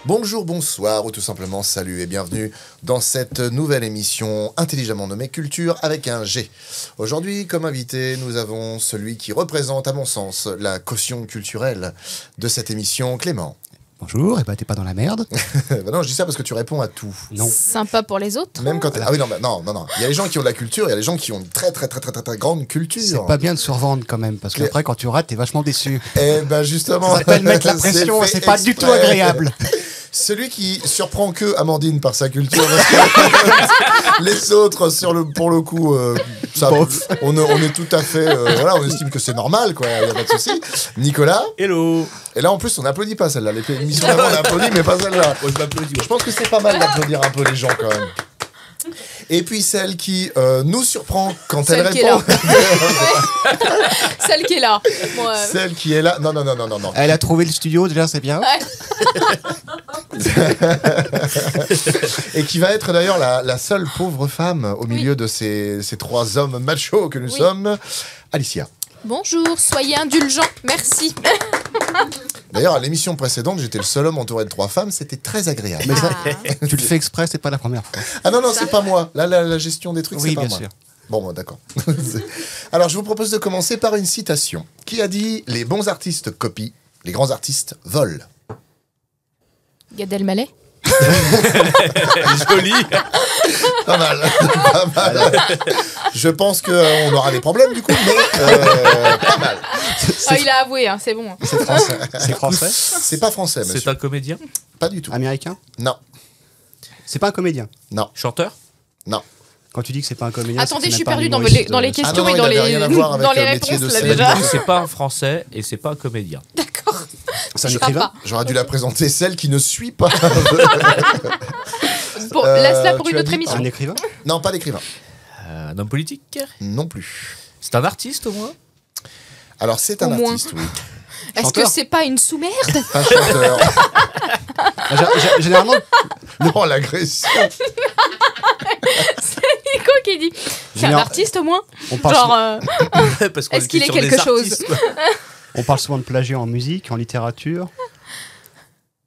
Bonjour, bonsoir ou tout simplement salut et bienvenue dans cette nouvelle émission intelligemment nommée Culture avec un G. Aujourd'hui, comme invité, nous avons celui qui représente à mon sens la caution culturelle de cette émission, Clément. Bonjour, et bah t'es pas dans la merde. Bah non, je dis ça parce que tu réponds à tout. Non. Sympa pour les autres. Même quand ah oui, non. Il y a les gens qui ont de la culture, il y a les gens qui ont une très grande culture. C'est pas bien de survendre quand même, parce qu'après quand tu rates, t'es vachement déçu. Eh ben justement. Ça s'appelle mettre la pression, c'est pas du tout agréable. Celui qui surprend que Amandine par sa culture, parce que les autres, pour le coup, ça, on est tout à fait, voilà, on estime que c'est normal, quoi, y a pas de souci. Nicolas. Hello. Et là, en plus, on n'applaudit pas celle-là. L'émission d'avant, on applaudit, mais pas celle-là. Moi, je m'applaudis. Je pense que c'est pas mal d'applaudir un peu les gens, quand même. Et puis celle qui nous surprend quand elle répond. Celle qui est là. Bon, Celle qui est là. Non. Elle a trouvé le studio, déjà, c'est bien. Et qui va être d'ailleurs la seule pauvre femme au milieu de ces trois hommes machos que nous sommes. Alicia. Bonjour, soyez indulgents, merci. D'ailleurs, à l'émission précédente, j'étais le seul homme entouré de trois femmes, c'était très agréable. Mais ça, tu le fais exprès, c'est pas la première fois. Ah non, c'est pas moi. Là, la gestion des trucs, c'est pas moi. Oui, bien sûr. Bon, d'accord. Alors, je vous propose de commencer par une citation. Qui a dit « Les bons artistes copient, les grands artistes volent ». Gad Elmaleh. Joli. Pas mal. Je pense qu'on aura des problèmes du coup, mais pas mal. Il a avoué, hein, c'est bon. C'est français. C'est français. C'est pas français, monsieur. C'est un comédien? Pas du tout. Américain? Non. C'est pas un comédien? Non. Chanteur? Non. Quand tu dis que c'est pas un comédien, Attendez, je suis pas perdu dans humoriste, les questions non, et dans il avait rien à voir avec les le métier réponses de là scène. déjà. C'est pas un français et c'est pas un comédien. D'accord. C'est un Je crois écrivain? pas. J'aurais dû la présenter, celle qui ne suit pas. Bon, laisse-la pour tu une as autre dit- émission. Un écrivain? Non, pas d'écrivain. Un homme politique? Non plus. C'est un artiste au moins? Alors, c'est un Au moins. artiste, oui. Est-ce que Chanteur. c'est pas une sous-merde? Pas chanteur. Généralement, Oh, l'agression. C'est Nico qui dit. C'est un Général- artiste au moins? on parle, Genre, Parce qu'on Est-ce était qu'il est sur quelque des chose artistes, quoi. on parle souvent de plagiat en musique, en littérature.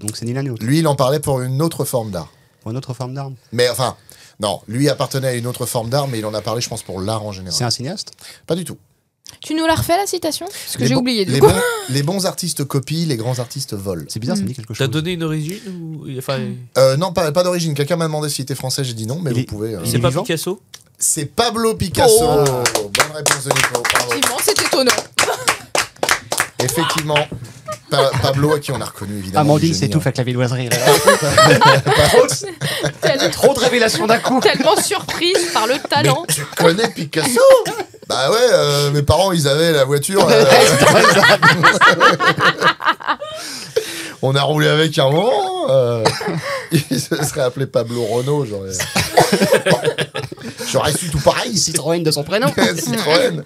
Donc c'est ni l'un ni l'autre. Lui, il en parlait pour une autre forme d'art. Pour une autre forme d'arme. Mais enfin, non, lui appartenait à une autre forme d'art, mais il en a parlé, je pense, pour l'art en C'est général. un cinéaste? Pas du tout. tu nous la refais la citation? Parce que Les j'ai bons- oublié du les coup. les bons artistes copient, les grands artistes volent. C'est bizarre, ça me dit quelque T'as chose. donné une origine ou... Enfin, Non, pas d'origine. Quelqu'un m'a demandé s'il était français, j'ai dit non, mais Il vous est- pouvez. il c'est est pas vivant Picasso? C'est Pablo Picasso. Oh. Bonne réponse de Nico. Bravo. Effectivement, c'est étonnant. Effectivement, Pablo, à qui on a reconnu évidemment. Amandine du génie, s'étouffe avec la viennoiserie. Tellement, Trop de révélations d'un coup. tellement surprise par le talent. Mais tu connais Picasso? Bah ouais, mes parents, ils avaient la voiture. On a roulé avec un moment. Il se serait appelé Pablo Renault. J'aurais su tout pareil. Citroën de son prénom. Citroën.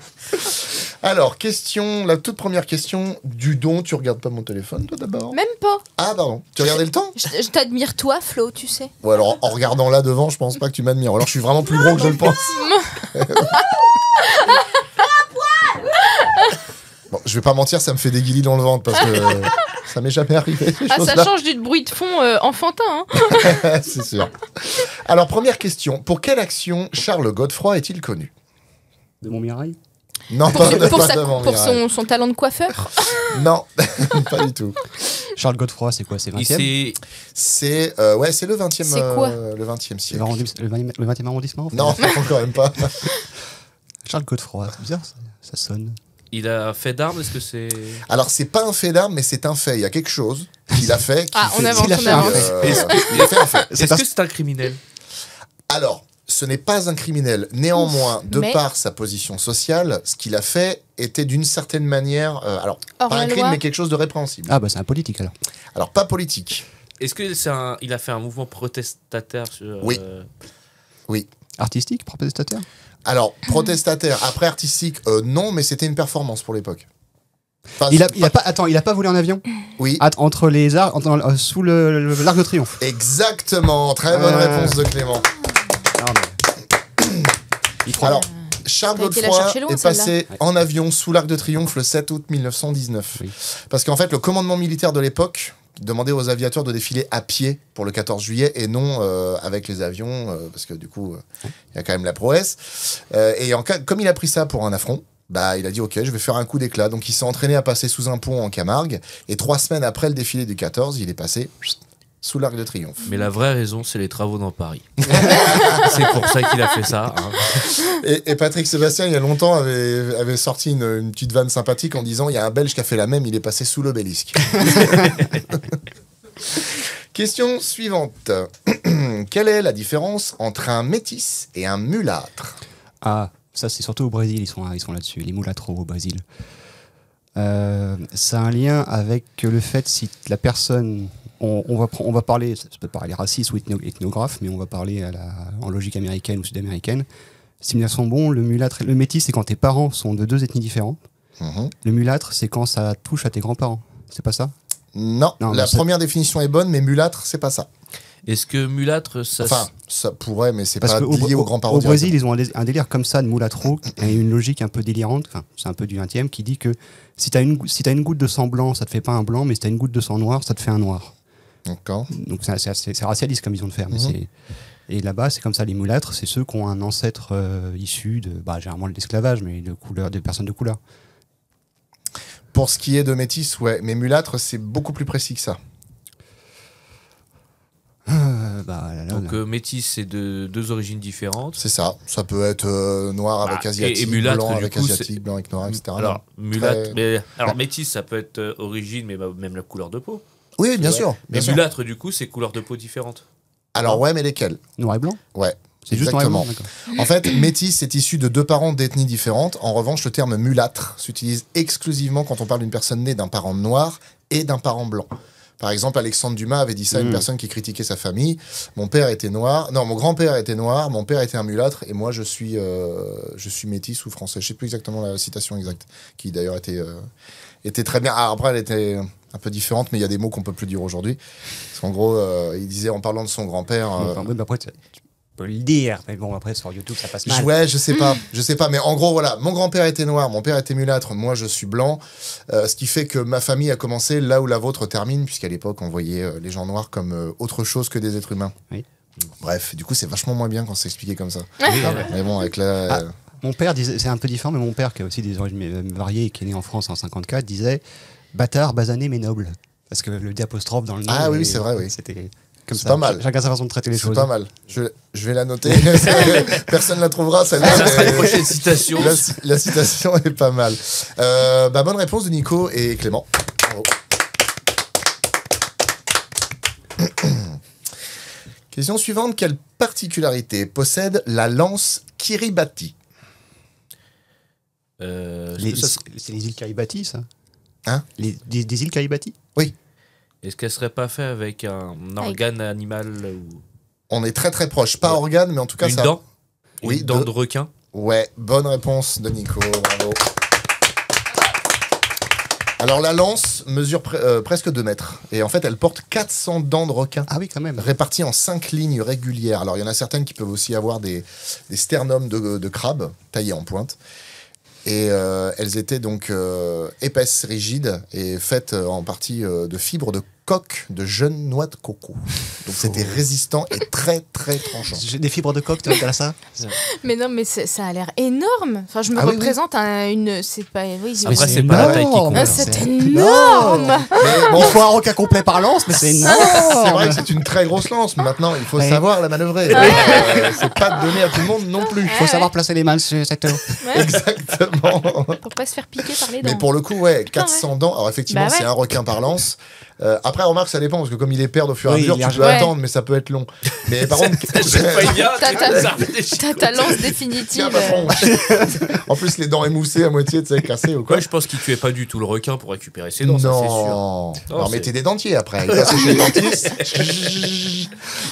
Alors, la toute première question du don. Tu regardes pas mon téléphone, toi, d'abord? Même pas. Ah, pardon. Tu regardais le temps? Je t'admire toi, Flo, tu sais. Ou alors, en regardant là devant, je pense pas que tu m'admires. Ou alors, je suis vraiment plus gros que je le pense. Bon, je vais pas mentir, ça me fait des guilis dans le ventre parce que ça m'est jamais arrivé. Ces Ah, ça choses-là. change du bruit de fond enfantin. Hein. C'est sûr. Alors, première question. Pour quelle action Charles Godefroy est-il connu? De Montmirail. Non, Pour, pas, pour pas sa- devant pour Mirail. son talent de coiffeur. Non, pas du tout. Charles Godefroy, c'est quoi? C'est Il 20e? s'est... C'est le 20e, C'est quoi le 20e Le siècle. 20e arrondissement? enfin. Non, quand même pas. Charles Godefroy, c'est bizarre, ça sonne. Il a fait d'armes, est-ce que c'est... Alors, c'est pas un fait d'arme, mais c'est un fait. Il y a quelque chose qu'il a fait. Ah, on avance, il a on fait un avance. Il a fait un fait. Est-ce que c'est un criminel? Alors, ce n'est pas un criminel. Néanmoins, de mais- par sa position sociale, ce qu'il a fait était d'une certaine manière... alors, Hors pas la un crime, loi. mais quelque chose de répréhensible. Ah bah c'est un politique alors. Alors, pas politique. Est-ce que il a fait un mouvement protestataire sur... Oui. Oui. Artistique, protestataire? Alors, protestataire, après artistique, non, mais c'était une performance pour l'époque. Enfin, Il a pas volé en avion? Oui, Entre les arts, sous l'Arc de Triomphe. exactement. Très bonne réponse de Clément. Ah, mais- Il prend. Alors, Charles T'as été la Godefroy chercher loin, est passé celle-là. en avion sous l'Arc de Triomphe le 7 août 1919. Oui. Parce qu'en fait, le commandement militaire de l'époque demandait aux aviateurs de défiler à pied pour le 14 juillet et non avec les avions, parce que du coup, il y a quand même la prouesse. Comme il a pris ça pour un affront, bah, il a dit ok, je vais faire un coup d'éclat. Donc il s'est entraîné à passer sous un pont en Camargue, et 3 semaines après le défilé du 14, il est passé sous l'Arc de Triomphe. Mais la vraie raison, c'est les travaux dans Paris. C'est pour ça qu'il a fait ça. Hein. Et Patrick Sébastien, il y a longtemps, avait sorti une petite vanne sympathique en disant il y a un Belge qui a fait la même, il est passé sous l'obélisque. Question suivante. Quelle est la différence entre un métis et un mulâtre? Ah, ça c'est surtout au Brésil, ils sont là-dessus, les mulâtres au Brésil. Ça a un lien avec le fait si la personne... On va parler, ça peut parler raciste ou ethnographe, mais on va parler en logique américaine ou sud-américaine. Si bien sont bons, le mulâtre, le métis, c'est quand tes parents sont de 2 ethnies différentes. Le mulâtre, c'est quand ça touche à tes grands-parents. C'est pas ça? Non, la première définition est bonne, mais mulâtre, c'est pas ça. Est-ce que mulâtre, ça... Enfin, ça pourrait, mais c'est Parce pas lié aux grands-parents. Au Brésil, ils ont un délire comme ça de mulâtro, et une logique un peu délirante, enfin, c'est un peu du 20e, qui dit que si t'as une goutte de sang blanc, ça te fait pas un blanc, mais si t'as une goutte de sang noir, ça te fait un noir. D'accord. Donc c'est racialiste comme vision de faire. Mais et là-bas, c'est comme ça, les mulâtres, c'est ceux qui ont un ancêtre issu de, généralement de l'esclavage, mais de personnes de couleur. Pour ce qui est de métis, ouais, mais mulâtre, c'est beaucoup plus précis que ça. Donc métis, c'est de 2 origines différentes. C'est ça. Ça peut être noir avec asiatique, et mulâtre, blanc du avec coup, asiatique, blanc avec noir, etc. Alors, mulâtre, alors métis, ça peut être origine, mais même la couleur de peau. Oui, bien sûr. Mais mulâtre, du coup, c'est couleur de peau différente. Alors ouais, mais lesquels? Noir et blanc? Ouais. C'est juste noir et exactement. blanc, d'accord. En fait, métis est issu de 2 parents d'ethnies différentes. En revanche, le terme mulâtre s'utilise exclusivement quand on parle d'une personne née d'un parent noir et d'un parent blanc. Par exemple, Alexandre Dumas avait dit ça à une personne qui critiquait sa famille. Mon père était noir. Non, mon grand-père était noir. Mon père était un mulâtre. Et moi, je suis métis ou français. Je sais plus exactement la citation exacte, qui d'ailleurs était très bien. Ah, après, elle était un peu différente, mais il y a des mots qu'on peut plus dire aujourd'hui. Parce qu'en gros, il disait en parlant de son grand-père. Après, tu peux le dire, mais bon, après sur YouTube, ça passe mal. Ouais, je sais pas, mais en gros, voilà, mon grand-père était noir, mon père était mulâtre, moi je suis blanc, ce qui fait que ma famille a commencé là où la vôtre termine, puisqu'à l'époque on voyait les gens noirs comme autre chose que des êtres humains. Oui. Bref, du coup c'est vachement moins bien quand c'est expliqué comme ça. Oui, Mais bon, avec la... Mon père disait, c'est un peu différent, mais mon père, qui a aussi des origines variées et qui est né en France en 54, disait bâtard, basané, mais noble. Parce que le diapostrophe dans le nom. Ah oui, c'est vrai, oui. C'était comme C'est ça. pas mal. Chacun sa façon de traiter les choses. C'est pas mal. Je vais la noter. Personne la trouvera, celle-là. Ça sera une prochaine citation. La citation est pas mal. Bonne réponse de Nico et Clément. Bravo. Question suivante. Quelle particularité possède la lance Kiribati? C'est les îles Kiribati, ça? Hein? Des îles Kiribati? Oui. Est-ce qu'elle serait pas faite avec un organe animal ou... On est très très proche. Pas organe, mais en tout cas une ça... dent? Oui, Une dent de requin? Ouais, bonne réponse de Nico. Bravo. Alors la lance mesure presque 2 mètres. Et en fait, elle porte 400 dents de requin. Ah oui, quand même. Réparties en 5 lignes régulières. Alors il y en a certaines qui peuvent aussi avoir des sternums de crabe taillés en pointe. Et elles étaient donc épaisses, rigides et faites en partie de fibres de coque de jeunes noix de coco. Donc c'était résistant et très très tranchant. J'ai des fibres de coque, tu vois ça? Mais non, mais ça a l'air énorme. Enfin, je me représente une. C'est pas. Oui, Après, c'est pas la taille qui compte. Ah, c'est énorme. Mais bon, Il faut un requin complet par lance, mais c'est énorme. c'est vrai que c'est une très grosse lance, mais maintenant il faut savoir la manœuvrer. C'est pas donné à tout le monde non plus. Il faut savoir placer les mains sur cette eau. Ouais, Exactement. pour pas se faire piquer par les dents. Mais pour le coup, ouais, 400 dents. Alors effectivement, Bah ouais. c'est un requin par lance. Après, remarque, ça dépend, parce que comme il est perd au fur et à Oui, mesure, il est tu peux ouais. attendre, mais ça peut être long. Mais par contre... T'as ta lance définitive. Tiens, patron. En plus, les dents émoussées à moitié, tu sais, cassées ou quoi. Ouais, je pense qu'il tuait pas du tout le requin pour récupérer ses dents, ça c'est sûr. Non. Non, Alors c'est- mettez des dentiers après. Il passait chez le dentiste.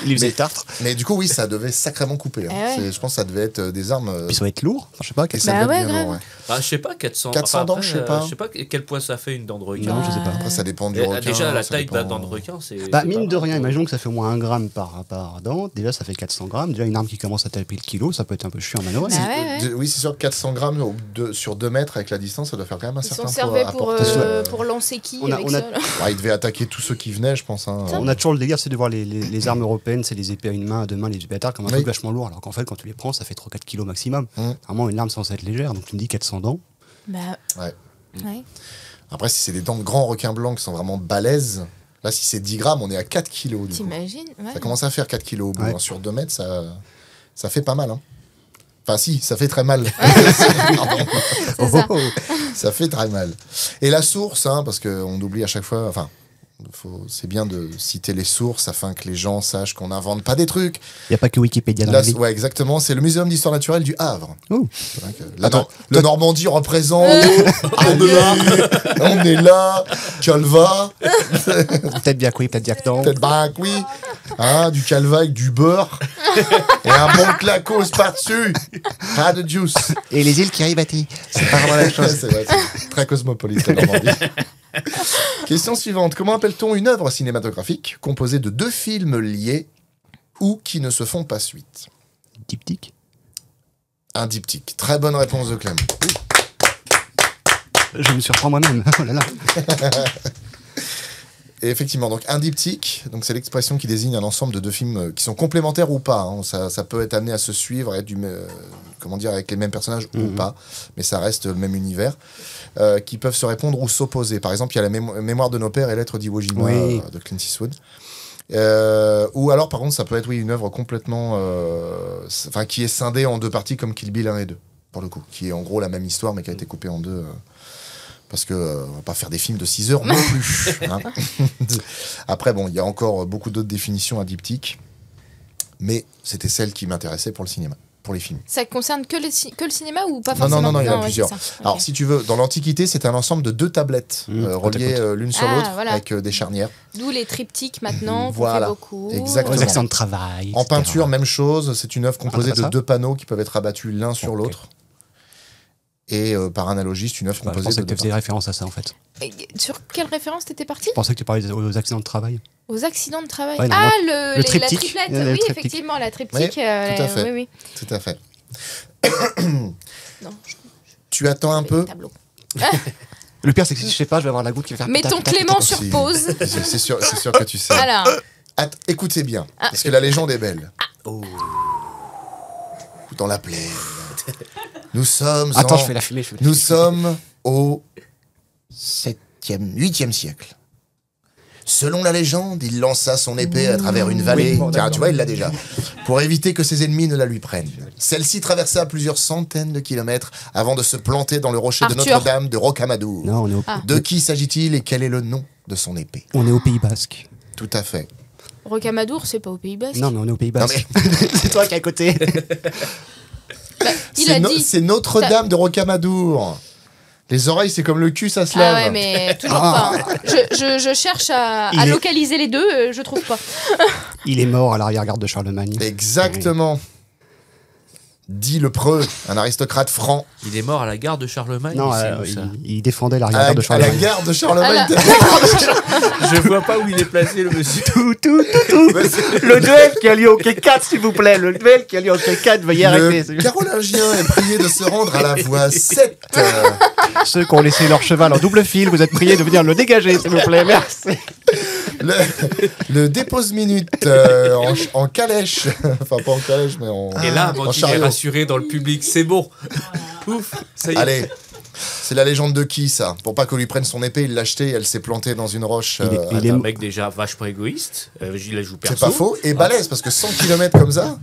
Il faisait le tartre. Mais du coup, oui, ça devait sacrément couper. Hein. Eh ouais. Je pense que ça devait être des armes. Puis ça va être lourd. Enfin, je sais pas. Et qu'est-ce ça Bah devait être ouais, bien grave. lourd, ouais. Ah, je sais pas, 400. 400 dents, je sais pas. Je sais pas quel poids ça fait une dent de requin. Non, je sais pas. Après, ça dépend du Et, requin. déjà, la ça taille de la dépend- dent de requin, c'est. Bah, c'est mine pas de mal. rien, imaginons que ça fait au moins 1 gramme par dent. Déjà, déjà ça fait 400 grammes. Déjà une arme qui commence à taper le kilo, ça peut être un peu chiant à manœuvrer. Bah Oui, c'est sûr que 400 grammes sur 2 mètres avec la distance, ça doit faire quand même un Ils certain s'en poids servaient à porter. pour lancer qui On a- avec on a- ça là Il devait attaquer tous ceux qui venaient, je pense. Hein. On a toujours le délire, c'est de voir les armes européennes, c'est les épées à une main, à deux mains, les épées à terre, comme un Oui. truc vachement lourd. Alors qu'en fait, quand tu les prends, ça fait 3-4 kilos maximum. Mm. Vraiment, une arme censée être légère. Donc tu me dis 400 dents. Bah, Ouais. ouais. Après, si c'est des dents de grands requins blancs qui sont vraiment balèzes, là, si c'est 10 grammes, on est à 4 kilos. Du coup. T'imagines ouais. Ça commence à faire 4 kilos au bout. Ouais. Hein. Sur 2 mètres, ça fait pas mal. Hein. Enfin, si, ça fait très mal. Pardon. C'est ça. Ça fait très mal. Et la source, hein, parce qu'on oublie à chaque fois, enfin, c'est bien de citer les sources afin que les gens sachent qu'on n'invente pas des trucs. Il n'y a pas que Wikipédia dans Là, la vie. ouais, exactement. C'est le Muséum d'histoire naturelle du Havre. Oh. C'est vrai que la Normandie représente. On est là. Calva. Peut-être bien que oui, peut-être bien que non. Peut-être bah oui. Hein, du calva avec du beurre. Et un bon clacos par-dessus. Pas de juice. Et les îles Kiribati, c'est pas vraiment la chose. C'est vrai, c'est très cosmopolite la Normandie. Question suivante. Comment appelle-t-on une œuvre cinématographique composée de 2 films liés ou qui ne se font pas suite? Diptyque. Un diptyque. Très bonne réponse de Clem. Je me surprends moi-même. Oh là là. Et effectivement, donc un diptyque, donc c'est l'expression qui désigne un ensemble de 2 films qui sont complémentaires ou pas. Hein. Ça peut être amené à se suivre, être comment dire, avec les mêmes personnages ou pas, mais ça reste le même univers, qui peuvent se répondre ou s'opposer. Par exemple, il y a la Mémoire de nos pères et Lettres d'Iwo Jima de Clint Eastwood. Ou alors, par contre, ça peut être une œuvre complètement, qui est scindée en 2 parties comme Kill Bill 1 et 2, pour le coup, qui est en gros la même histoire mais qui a été coupée en 2. Parce que on va pas faire des films de 6 heures non plus. Hein. Après, bon, il y a encore beaucoup d'autres définitions à diptyque, mais c'était celle qui m'intéressait pour le cinéma, pour les films. Ça concerne que le cinéma ou pas forcément? Non, il y en a ouais, plusieurs. c'est ça. Alors, Ok. si tu veux, dans l'Antiquité, c'était un ensemble de 2 tablettes reliées l'une sur l'autre voilà. avec des charnières. D'où les triptyques maintenant, qu'on Voilà. fait beaucoup. Exactement. Les accidents de travail. En etc. peinture, même chose. C'est une œuvre composée de ça 2 panneaux qui peuvent être abattus l'un sur Ok. l'autre. Et par analogie, c'est une œuvre Je composée pensais de que tu 2 faisais référence à ça en fait. Et sur quelle référence t'étais parti? Je pensais que tu parlais aux accidents de travail. Aux accidents de travail. Ouais, non, ah, le la triptyque. triplette. Le Oui, triptyque. effectivement, la triptyque. Oui, tout à fait. Oui. Tout à fait. Non, Tu attends un peu. tableau. Le pire c'est que si je sais pas, je vais avoir la goutte qui va faire. Mettons tac, tac, Clément tac, tac. sur pause. C'est sûr que tu sais. Voilà. Écoutez bien, parce que la légende est belle. Dans la plaine. Nous sommes Attends, en- je fais la fumée. Nous sommes au 8e siècle. Selon la légende, il lança son épée à travers une vallée. Oui, bon, Tiens, d'accord. tu vois, il l'a déjà. Pour éviter que ses ennemis ne la lui prennent. Celle-ci traversa plusieurs centaines de kilomètres avant de se planter dans le rocher de Arthur. Notre-Dame de Rocamadour. Non, De qui s'agit-il et quel est le nom de son épée? on est au Pays Basque. Tout à fait. Rocamadour, c'est pas au Pays Basque. Non, mais on est au Pays Non, Basque. C'est toi qui es à côté. Il a dit. C'est Notre-Dame de Rocamadour. Les oreilles, c'est comme le cul, ça se lave. Ah ouais, mais toujours pas. hein. Je cherche à Il est- localiser les deux, je trouve pas. Il est mort à l'arrière-garde de Charlemagne. Exactement. Dit le preux, un aristocrate franc. Il est mort à la gare de Charlemagne. Non, c'est où, ça il défendait À l'arrière-garde de à la Charlemagne. gare de Charlemagne. Je vois pas où il est placé, le monsieur. Tout. Le duel qui a lieu au K4, s'il vous plaît. Le duel qui a lieu au K4, veuillez arrêter. Le carolingien est prié de se rendre à la voie 7. Ceux qui ont laissé leur cheval en double fil, vous êtes priés de venir le dégager, s'il vous plaît. Merci. Le dépose minute en calèche. Enfin, pas en calèche, mais en. Et là, en Amandine est chariot. rassurée dans le public. C'est bon. Ouf, ça y est. Allez. C'est la légende de qui, ça? Pour pas qu'on lui prenne son épée, il l'a achetée et elle s'est plantée dans une roche. Il est Un mo- mec déjà vachement égoïste. Il la joue perso. C'est pas faux. Et balèze, parce que 100 km comme ça.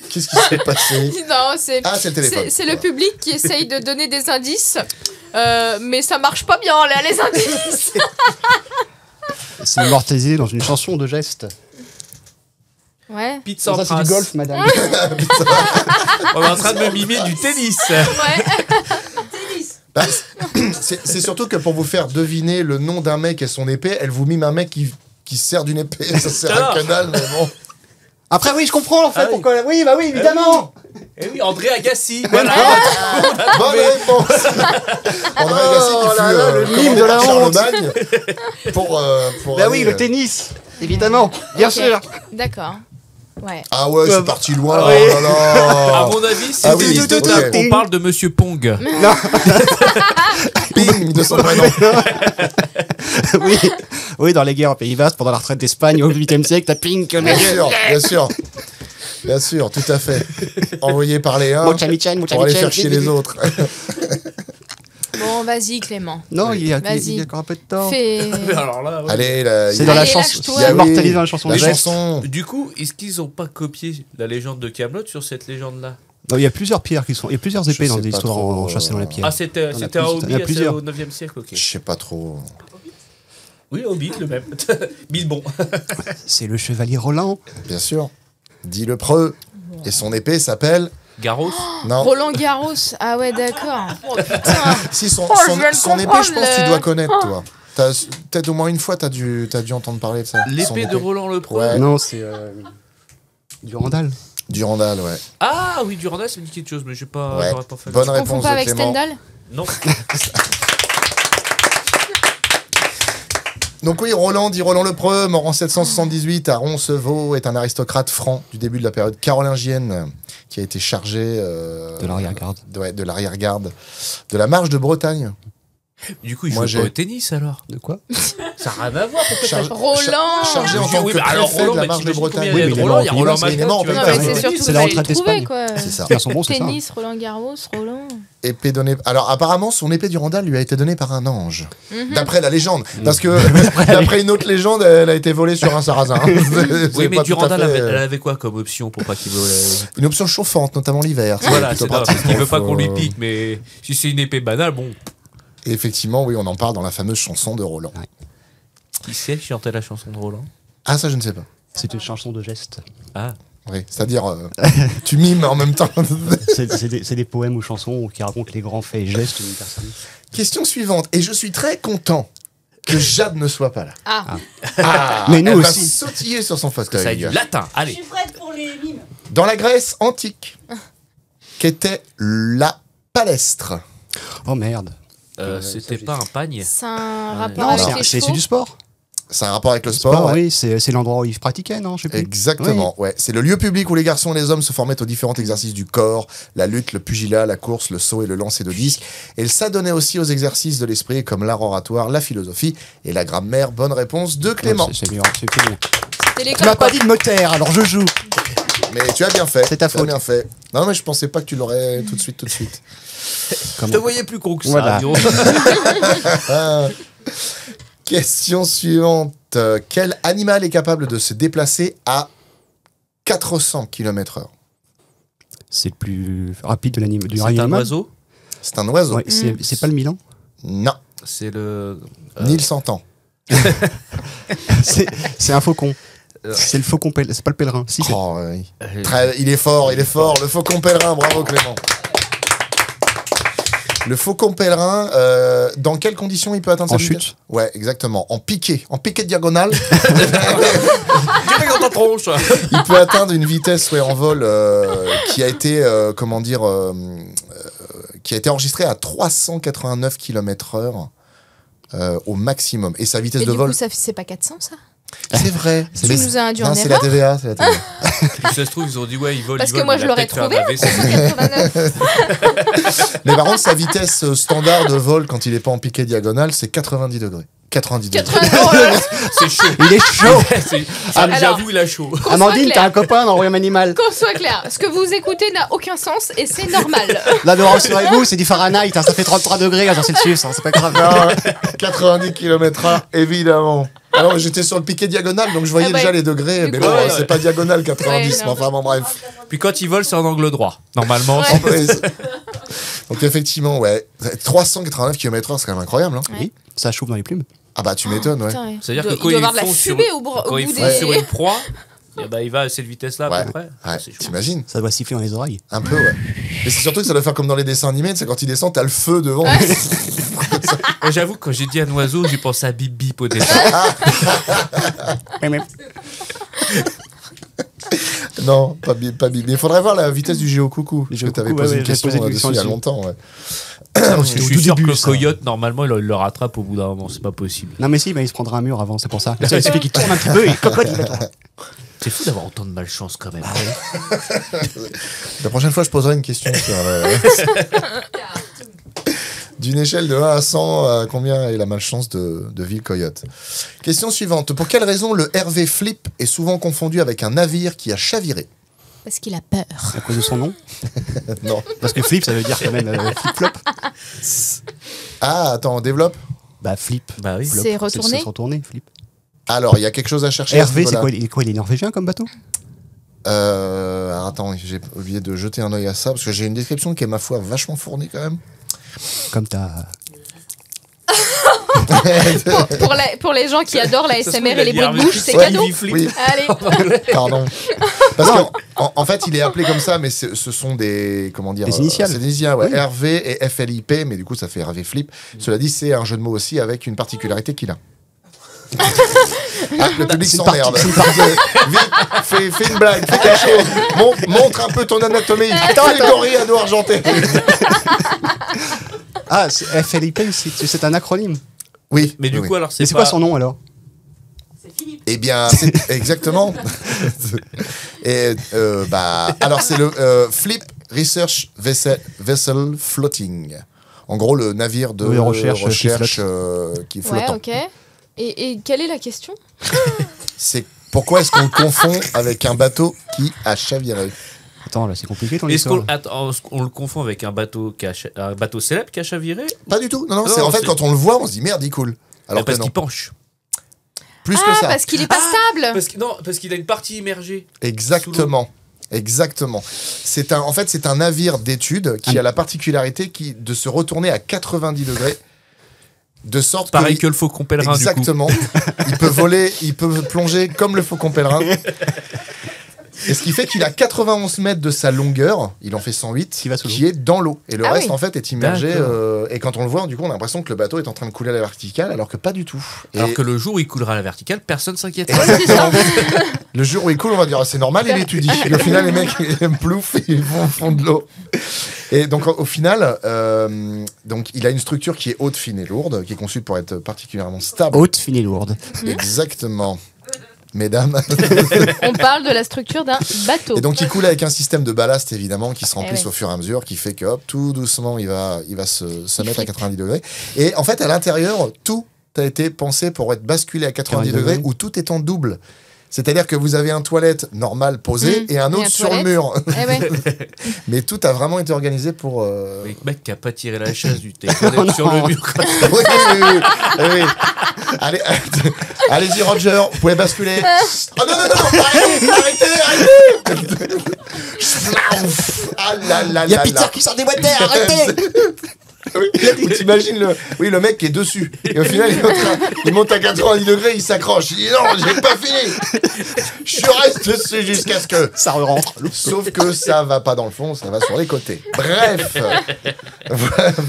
Qu'est-ce qui s'est passé? Non, c'est Ah, c'est le téléphone. c'est le public qui essaye de donner des indices, mais ça marche pas bien là, les indices. C'est immortalisé dans une chanson de geste. Ouais. Pizza Ça, c'est du golf, madame. On est en train de me mimer du tennis. Ouais. Bah, c'est surtout que pour vous faire deviner le nom d'un mec et son épée, elle vous mime un mec qui se sert d'une épée. Ça sert à que dalle, mais bon. Après, oui, je comprends en fait Ah oui. pourquoi. Oui, bah oui, évidemment. Eh oui, André Agassi. Voilà. Bonne réponse. André Agassi qui fut le mime de la honte. Charlemagne pour Bah aller, oui, le tennis. Évidemment, bien Ok. sûr. D'accord. Ouais. Ah ouais, c'est parti loin. Ah oui. Oh là là. À mon avis, c'est Ah oui, ok. On parle de Monsieur Pong. Ping de son prénom. oui. Oui, dans les guerres au Pays Basque, pendant la retraite d'Espagne au 8e siècle, t'as ping comme Bien sûr, bien sûr. Bien sûr, tout à fait. Envoyé par les uns Mocha-michan, pour aller faire chier les autres. Bon, vas-y, Clément. Non, il y a Vas-y. encore un peu de temps. Fais. Alors là, ouais. Allez, là, C'est dans la Allez, chanson. lâche-toi. C'est immortalisé dans la chanson la de Geste. chanson. Du coup, est-ce qu'ils ont pas copié la légende de Camelot sur cette légende-là? Non, il y a plusieurs pierres qui sont. Il y a plusieurs épées Je dans sais des pas histoires trop, enchâssées dans la pierre. Ah, c'était Il y en a un plus- Hobbit il y en a plusieurs. au 9e siècle, ok. Je sais pas trop. Oui, Hobbit, le même. Bilbon. C'est le chevalier Roland. Bien sûr. Dit le preux. Et son épée s'appelle. Garros. Non. Roland Garros. Ah ouais, d'accord. Oh putain. Si son, Oh, son, je viens de son épée, comprendre je pense que tu le- dois connaître, toi. Peut-être au moins une fois, t'as dû entendre parler de ça. Son L'épée épée. de Roland le Preux. Ouais. Non, c'est Durandal. Durandal, ouais. Ah oui, Durandal, ça me dit quelque chose, mais Ouais. j'aurais pas fait. Bonne On confond réponse pas de avec Clément. Stendhal. Non. Donc oui, Roland, dit Roland le Preux, mort en 778 à Roncevaux, est un aristocrate franc du début de la période carolingienne qui a été chargé De l'arrière-garde. de l'arrière-garde de la marche de Bretagne. Du coup, il Moi, joue j'ai- pas au tennis alors. De quoi? Ça n'a rien à voir. Pourquoi Chargé- Roland. chargé en tant Oui, que mais alors, préfet Roland, de la mais marche de t'imagines Bretagne. combien Oui, il y a mais de il est Roland, mort il y a en Roland Pays Basque, mais il est mort en Malka, tu Pays vas Non, Basque. mais faire c'est du surtout C'est que la fallait retraite le trouver, d'Espagne. quoi. C'est ça. Ils sont bons, c'est ça. Tennis, Roland Garros, Roland. Épée donnée. Alors apparemment, son épée Durandal lui a été donnée par un ange. Mhm. D'après la légende. Parce que d'après une autre légende, elle a été volée sur un sarrasin. C'est Oui, mais pas tout à Durandal, fait, elle avait quoi comme option pour pas qu'il vole Une option chauffante, notamment l'hiver. Voilà, plutôt c'est ça, pratique. parce qu'il veut pas qu'on lui Faut- pique, mais si c'est une épée banale, bon. Et effectivement, oui, on en parle dans la fameuse chanson de Roland. Qui c'est qui chantait la chanson de Roland? Ah, ça, je ne sais pas. C'est une chanson de geste. Ah. Oui, c'est-à-dire, tu mimes en même temps. C'est des poèmes ou chansons qui racontent les grands faits et gestes d'une personne. Question suivante. Et je suis très content que Jade ne soit pas là. Ah. Ah, Mais nous elle va aussi. sautiller sur son Ça a fauteuil. du latin, Je allez. suis prête pour les mimes. Dans la Grèce antique, qu'était la palestre? Oh merde. C'était pas un pagne. C'est un rapport Non, avec les c'est chevaux. du sport. C'est un rapport avec le sport, ouais. Oui, c'est l'endroit où ils pratiquaient, non? Je sais plus. Exactement, ouais. C'est le lieu public où les garçons et les hommes se formaient aux différents exercices du corps, la lutte, le pugilat, la course, le saut et le lancer de disque. Et ça donnait aussi aux exercices de l'esprit comme l'art oratoire, la philosophie et la grammaire. Bonne réponse de Clément. C'est bien. C'était Tu l'école, m'as quoi. pas dit de me taire, alors je joue. Mais tu as bien fait. C'est ta tu as faute. bien fait. Non, mais je pensais pas que tu l'aurais tout de suite. Je te voyais plus con que ça. Voilà. dis donc. Question suivante. Quel animal est capable de se déplacer à 400 km/h? C'est le plus rapide du C'est règne un animal. oiseau. C'est un oiseau. Ouais, c'est pas le Milan. Non, C'est le. ni le sentant. C'est un faucon. C'est le faucon pèlerin. C'est pas le pèlerin. Si, c'est- Oh, oui. Il est fort. Le faucon pèlerin, bravo Clément. Le faucon pèlerin, dans quelles conditions il peut atteindre En sa vitesse? chute. Ouais, exactement. En piqué de diagonale, Direct dans ta tronche. il peut atteindre une vitesse en vol qui a été, qui a été enregistrée à 389 km/h au maximum. Et sa vitesse Et de du vol, coup, c'est pas 400, ça? c'est vrai. Tu nous as induit en Non, c'est la erreur. TVA. C'est la TVA. Si ça se trouve, ils ont dit ouais, ils volent. Parce ils que volent, moi, mais je il a l'aurais peut-être fait trouvé. un AVC. 489. Mais par contre, sa vitesse standard de vol quand il est pas en piqué diagonale, c'est 90 degrés. 90 degrés. 80. C'est chaud. Il est chaud. Alors- J'avoue, il a chaud. Qu'on soit Amandine, clair. t'as un copain dans Royaume Animal. Qu'on soit clair, ce que vous écoutez n'a aucun sens et c'est normal. Là, de rassurez-vous, c'est du Fahrenheit. Hein, ça fait 33 degrés à Celsius. Hein, c'est pas grave. Non, 90 km/h, évidemment. Alors, j'étais sur le piqué diagonal, donc je voyais Ah bah, déjà les degrés. du Mais coup, bon, ouais. c'est pas diagonal 90, Ouais, mais non. enfin, bon, bref. Puis quand ils volent, c'est en angle droit. Normalement. Ouais. En plus. Donc, effectivement, ouais. 389 km/h, c'est quand même incroyable. Hein. Oui, ça chauffe dans les plumes. Ah bah, tu m'étonnes, ouais. Putain, ouais. C'est-à-dire Il que quand doit y ils avoir de la font sur- fumée au bout Quand ils des... font sur une proie, eh ben, il va à cette vitesse-là à Ouais, peu près. ouais. C'est chaud. T'imagines? Ça doit siffler dans les oreilles. Un peu, ouais. Mais c'est surtout que ça doit faire comme dans les dessins animés, c'est quand il descend, t'as le feu devant. Moi, j'avoue, quand j'ai dit un oiseau, j'ai pensé à Bip Bip au départ. Non, pas bip. Mais il faudrait voir la vitesse du géocoucou. Parce que Géocoucou, t'avais posé ouais, une j'avais question posé une là-dessus question il y a dessus. longtemps, ouais. Je suis sûr que le coyote, normalement, il le rattrape au bout d'un moment. C'est pas possible. Non mais si, il se prendra un mur avant, c'est pour ça. Il suffit qu'il tourne un petit peu et cocotte, il va tomber. C'est fou d'avoir autant de malchance quand même. La prochaine fois, je poserai une question sur... D'une échelle de 1 à 100, combien est la malchance de Ville Coyote? Question suivante. Pour quelle raison le RV Flip est souvent confondu avec un navire qui a chaviré? Parce qu'il a peur. À cause de son nom. Non. Parce que flip, ça veut dire quand même flip-flop. Ah, attends, on développe. Bah flip. Bah oui. C'est retourné. C'est retourné, flip. Alors, il y a quelque chose à chercher. à ce Hervé, c'est niveau-là. quoi il est norvégien comme bateau? Alors, attends, j'ai oublié de jeter un œil à ça, parce que j'ai une description qui est, ma foi, vachement fournie quand même. Comme t'as... Pour les gens qui adorent la Ça se SMR trouve, et les il a bruits de dit bouche, c'est Ouais, cadeau. Oui, Allez. pardon. Parce qu'en fait, il est appelé comme ça, mais ce sont des... Comment dire? Des initiales. C'est des initiales, ouais. Oui. RV et FLIP, mais du coup, ça fait RV Flip. Cela dit, c'est un jeu de mots aussi avec une particularité qu'il a. Ah, le public C'est une s'emmerde. partie- Vite, fais une blague, fais quelque chose. Montre un peu ton anatomie. Fais le gorille à dos argenté. Ah, FLIP, c'est un acronyme. Oui. Mais du oui. coup, alors, Mais c'est quoi son nom alors? Eh bien, c'est exactement. Et alors c'est le Flip Research Vessel Floating. En gros, le navire de Oui, recherche qui est Ouais, flottant. ok. Et quelle est la question? C'est pourquoi est-ce qu'on le confond avec un bateau qui a chaviré? Attends, là, c'est compliqué ton Est-ce histoire. qu'on le confond avec un bateau un bateau célèbre qui a chaviré? Pas du tout. Non, non. Non, C'est en fait c'est- quand on le voit, on se dit merde, il coule. Alors Parce que non. qu'il penche. Plus que Ah, ça. parce qu'il est pas stable. Parce qu'il a une partie immergée. Exactement. Exactement. En fait, c'est un navire d'études qui a la particularité de se retourner à 90 degrés, de sorte Pareil que que le faucon pèlerin, du coup. exactement. Il peut voler, il peut plonger comme le faucon pèlerin. Et ce qui fait qu'il a 91 mètres de sa longueur, il en fait 108, Qui va sous l'eau. qui est dans l'eau. Et le Ah reste, oui. en fait, est immergé. D'accord. Et quand on le voit, du coup, on a l'impression que le bateau est en train de couler à la verticale, alors que pas du tout. Et Alors que le jour où il coulera à la verticale, personne s'inquiète. exactement. Le jour où il coule, on va dire, ah, c'est normal, il étudie. Et au final, les mecs, ils plouf, ils vont au fond de l'eau. Et donc, au final, donc, il a une structure qui est haute, fine et lourde, qui est conçue pour être particulièrement stable. Haute, fine et lourde. Exactement. Mesdames. On parle de la structure d'un bateau. Et donc il coule avec un système de ballast évidemment qui se remplissent oui. au fur et à mesure, qui fait que hop, tout doucement il va se mettre à 90 degrés. Et en fait à l'intérieur, tout a été pensé pour être basculé à 90 degrés où tout est en double. C'est-à-dire que vous avez un toilette normal posé et un Et autre un sur le toilette. mur. Eh ouais. Mais tout a vraiment été organisé pour... Le mec qui a pas tiré la chaise du téléphone sur le mur. oui, oui. Allez, allez-y Roger, vous pouvez basculer. Oh non, non, non, arrêtez. Ah là là Il y a là Peter là. qui sort des boîtes d'air, arrêtez. Oui, ou t'imagines le mec qui est dessus. Et au final, il monte à 90 degrés, il s'accroche. Il dit non, j'ai pas fini. Je reste dessus jusqu'à ce que... Ça rentre. Sauf que ça va pas dans le fond, ça va sur les côtés. Bref,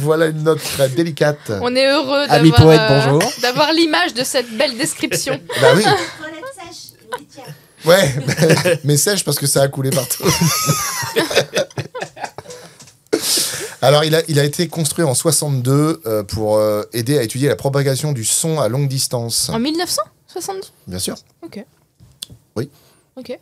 voilà une note très délicate. On est heureux Ami poète, bonjour. d'avoir l'image de cette belle description. Bah oui, Toilette sèche, une litière. ouais, mais sèche parce que ça a coulé partout. Alors, il a été construit en 62 pour aider à étudier la propagation du son à longue distance. En 1970. Bien sûr. Ok. Oui. Ok.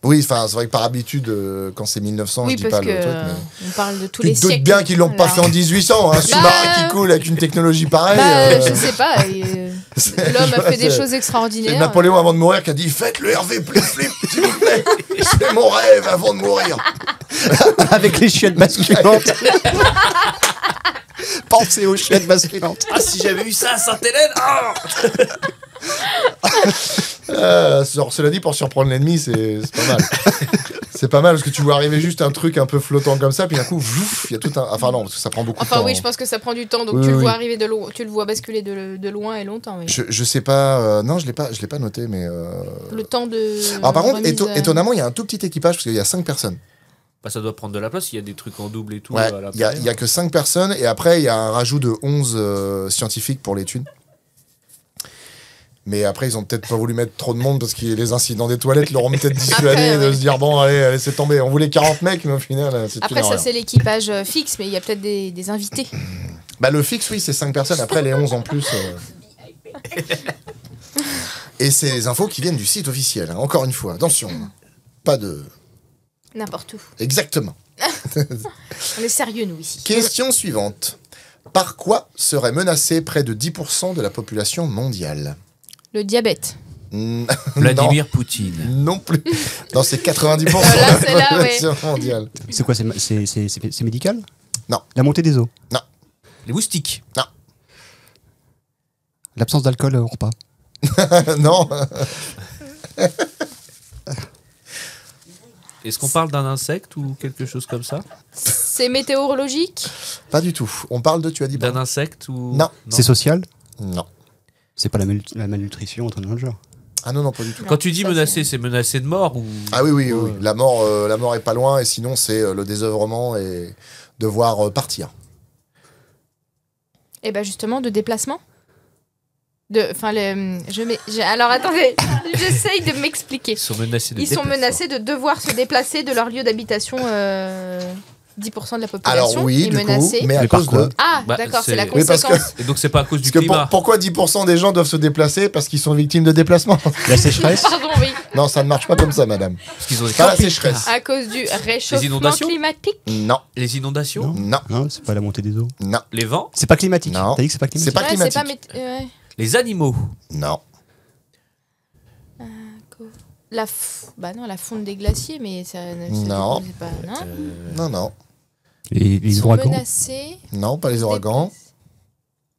Oui, enfin, c'est vrai que par habitude, quand c'est 1900, Oui, je dis parce pas que le truc, mais... on parle de tous Tu les te doutes siècles. bien qu'ils l'ont pas fait en 1800, un sous-marin qui coule avec une technologie pareille. Je sais pas. L'homme a fait des choses C'est extraordinaires. Napoléon avant de mourir qui a dit faites le RV plus flip, s'il vous plaît. C'est mon rêve avant de mourir. Avec les chiottes basculantes. Pensez aux chiottes basculantes. Ah, si j'avais eu ça à Sainte-Hélène. Cela dit, pour surprendre l'ennemi, c'est pas mal. C'est pas mal parce que tu vois arriver juste un truc un peu flottant comme ça, puis d'un coup, vouf, il y a tout un. Enfin, non, parce que ça prend beaucoup de Enfin temps. oui, je pense que ça prend du temps, donc Oui, tu le oui. vois arriver de loin, tu le vois basculer de loin et longtemps. Oui. Je sais pas. Non, je l'ai pas noté, mais. Le temps de. Alors, par contre, remise, étonnamment, il y a un tout petit équipage parce qu'il y a 5 personnes. Bah, ça doit prendre de la place, il y a des trucs en double et tout. Ouais, à il y a l'intérieur. que 5 personnes et après, il y a un rajout de 11 scientifiques pour l'étude. Mais après, ils ont peut-être pas voulu mettre trop de monde parce que les incidents des toilettes leur ont peut-être dissuadé Après, de ouais. se dire bon, allez, laissez tomber. On voulait 40 mecs, mais au final, c'est une Après, ça, horreur. c'est l'équipage fixe, mais il y a peut-être des invités. Bah, le fixe, oui, c'est 5 personnes. Après, les 11 en plus. Et c'est les infos qui viennent du site officiel. Hein. Encore une fois, attention. Pas de... N'importe où. Exactement. On est sérieux, nous, ici. Question suivante. Par quoi serait menacé près de 10% de la population mondiale? Le diabète. Vladimir Poutine. Non plus. Non, c'est 90% de Là, la c'est là, population mondiale. C'est quoi, c'est médical? Non. La montée des eaux? Les moustiques. L'absence d'alcool au repas? Non. Est-ce qu'on parle d'un insecte ou quelque chose comme ça? C'est météorologique. Pas du tout. On parle de, tu as dit D'un pas. insecte ou... Non. C'est social? Non. C'est pas la malnutrition entre nos genre? Ah non, non, pas du tout. Quand tu dis Ça, menacé, c'est menacé de mort ou... Ah oui, oui, oui. La mort est pas loin, et sinon, c'est le désœuvrement et devoir partir. Et ben justement, de déplacement. Alors attendez, j'essaye de m'expliquer. Ils sont menacés de Ils sont déplacement. menacés de devoir se déplacer de leur lieu d'habitation. 10% de la population Alors oui, est du menacée. coup, mais à Mais par cause quoi de... Ah, Bah, d'accord, c'est c'est- la Oui, parce conséquence. que, Et donc c'est pas à cause du parce que climat. pourquoi 10% des gens doivent se déplacer? Parce qu'ils sont victimes de déplacement. La sécheresse? Pardon, oui. Non, ça ne marche pas comme ça, madame. Parce qu'ils ont des Pas la camping-cars. sécheresse. À cause du réchauffement inondations climatique. Non, Les inondations. non, Non, c'est pas la montée des eaux. non, Les vents. C'est pas climatique. Non. T'as dit que c'est pas C'est climatique? pas Ouais, climatique. ouais. Les animaux. Non. La fonte des glaciers, mais ça. Non. C'est pas. Non. Non, non. Les Ils sont ouragans? menacés. Non, pas les ouragans.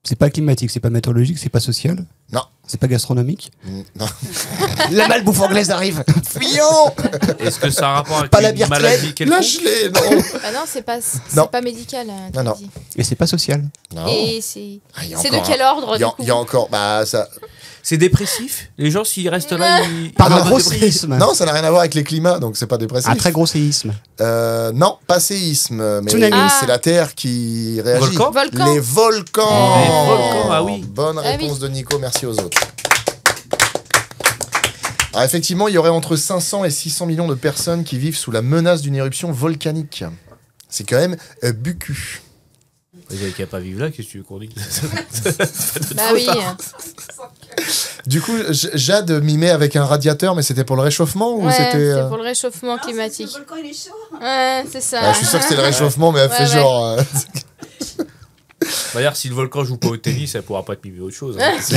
C'est pas climatique, c'est pas météorologique, c'est pas social? Non. C'est pas gastronomique? Non. La malbouffe anglaise arrive! Fuyons. Est-ce que ça a un rapport avec Pas la une bière maladie quelconque? Lâche-les, non. Ah non, c'est pas Non. médical. Hein, tu Non, non. dis. Et c'est pas social? Non. Et c'est. Ah, il y a C'est encore de quel ordre Il y, du coup il y a encore... Bah, ça... C'est dépressif. Les gens s'ils restent là, ils... Par ils un vont gros déprimer. séisme? Non, ça n'a rien à voir avec les climats, donc c'est pas dépressif. Un très gros séisme? Non, pas séisme, mais Tsunami. Ah. c'est la Terre qui réagit. Volcan Volcan. Les volcans. Les volcans, ah oui. Bonne Ah réponse oui. de Nico, merci aux autres. Alors effectivement, il y aurait entre 500 et 600 millions de personnes qui vivent sous la menace d'une éruption volcanique. C'est quand même bucu. Il y a qu'à pas vivre là, qu'est-ce que tu veux qu'on dise? Bah oui. Du coup, Jade mimait avec un radiateur, mais c'était pour le réchauffement ou Ouais, c'était... c'est pour le réchauffement climatique. Le volcan, il est chaud. Ouais, c'est ça. Ah, je suis sûr que c'est le réchauffement, mais elle Ouais, fait ouais. genre... D'ailleurs, si le volcan joue pas au tennis, elle pourra pas te mimer autre chose. Hein. C'est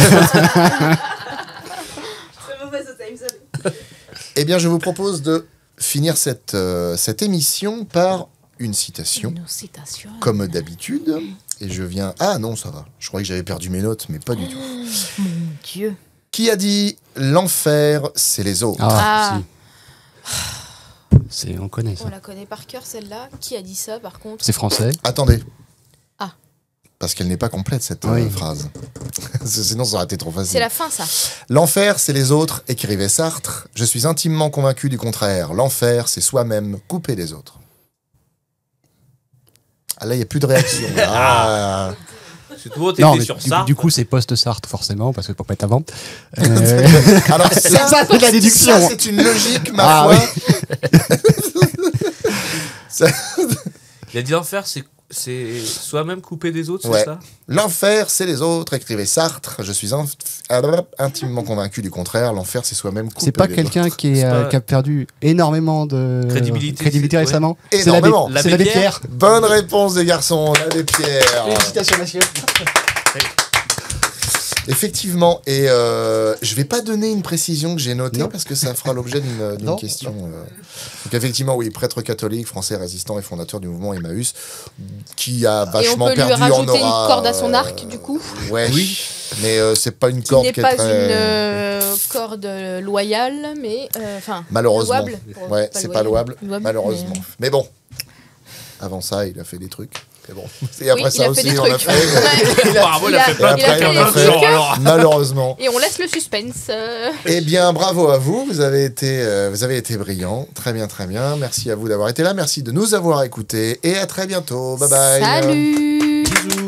mauvais au time zone. Eh bien, je vous propose de finir cette émission par une citation. Une citation. Comme d'habitude. Et je viens... Ah non, ça va. Je croyais que j'avais perdu mes notes, mais pas du tout. Mon Dieu. Qui a dit « L'enfer, c'est les autres Ah. Si. On connaît ça. On la connaît par cœur celle-là. Qui a dit ça par contre? C'est français? Attendez. Ah. Parce qu'elle n'est pas complète, cette Oui. phrase. Sinon, ça aurait été trop C'est facile. la fin ça. L'enfer, c'est les autres, écrivait Sartre. Je suis intimement convaincu du contraire. L'enfer, c'est soi-même coupé des autres. Ah là, il n'y a plus de réaction. Ah. C'est tout le monde Non, était mais sur ça. du coup, c'est post-Sartre, forcément, parce que pour pas être avant. Alors ça, Ça, c'est de la déduction. ça, c'est une logique, ma Ah, foi. Ça- Il a dit l'enfer, c'est soi-même coupé des autres, Ouais. c'est ça? L'enfer, c'est les autres, écrivait Sartre. Je suis intimement convaincu du contraire. L'enfer, c'est soi-même coupé C'est pas des quelqu'un autres. qui C'est pas- a perdu énormément de Crédibilité, c'est- récemment. ouais. C'est l'abbé Énormément. c'est l'abbé L'abbé Pierre. Bonne réponse des garçons, l'abbé Pierre. Félicitations, monsieur. Effectivement, et je vais pas donner une précision que j'ai notée Non. parce que ça fera l'objet d'une Non, question. Donc effectivement, oui, prêtre catholique, français résistant et fondateur du mouvement Emmaüs, qui a Et on vachement peut lui perdu en rajouter aura. une corde à son arc du coup. Ouais. Oui. Mais c'est pas une Qui corde n'est qui est pas très... une corde loyale, mais enfin Malheureusement. louable, pour- Ouais, c'est pas louable, louable, malheureusement. mais- Mais bon, avant ça, il a fait des trucs. Mais bon. Et après Oui, ça il a aussi, fait des on a trucs. fait. Ouais. Bravo, il a fait plein de il a trucs. fait hein, des plein de trucs. genres, alors. Malheureusement. Et on laisse le suspense. Eh bien, bravo à vous. Vous avez été brillants. Très bien, très bien. Merci à vous d'avoir été là. Merci de nous avoir écoutés. Et à très bientôt. Bye bye. Salut. Bisous.